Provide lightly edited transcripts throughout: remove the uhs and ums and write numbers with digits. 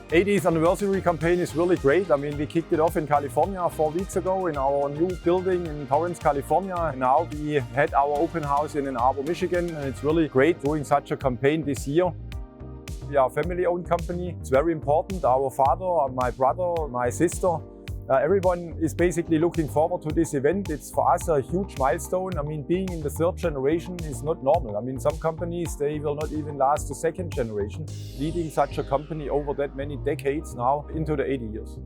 80th anniversary campaign is really great. I mean, we kicked it off in California 4 weeks ago in our new building in Torrance, California. And now we had our open house in Ann Arbor, Michigan. And it's really great doing such a campaign this year. We are a family-owned company. It's very important. Our father, my brother, my sister, everyone is basically looking forward to this event. It's for us a huge milestone. I mean, being in the third generation is not normal. I mean, some companies, they will not even last the second generation. Leading such a company over that many decades now into the 80 years.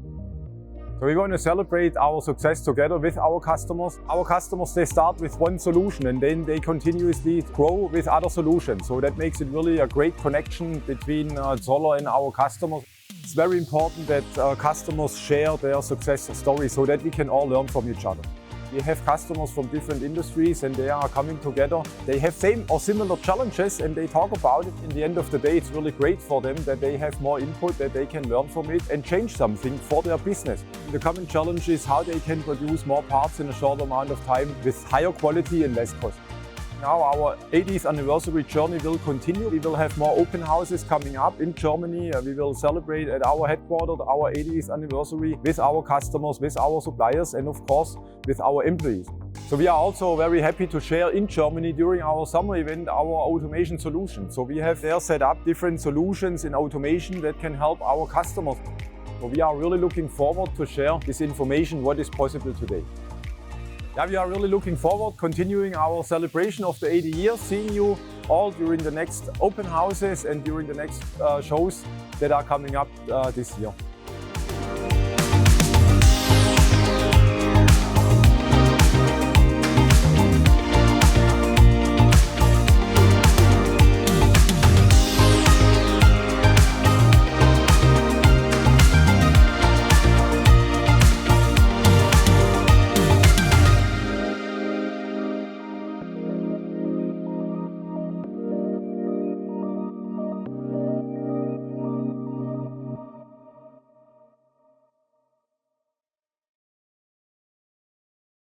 So we want to celebrate our success together with our customers. Our customers, they start with one solution and then they continuously grow with other solutions. So that makes it really a great connection between ZOLLER and our customers. It's very important that customers share their success stories so that we can all learn from each other. We have customers from different industries and they are coming together. They have same or similar challenges and they talk about it. In the end of the day, it's really great for them that they have more input, that they can learn from it and change something for their business. The common challenge is how they can produce more parts in a short amount of time with higher quality and less cost. Now our 80th anniversary journey will continue. We will have more open houses coming up in Germany. We will celebrate at our headquarters our 80th anniversary with our customers, with our suppliers and of course with our employees. So we are also very happy to share in Germany during our summer event our automation solution. So we have there set up different solutions in automation that can help our customers. So we are really looking forward to share this information, what is possible today. Yeah, we are really looking forward continuing our celebration of the 80 years, seeing you all during the next open houses and during the next shows that are coming up this year.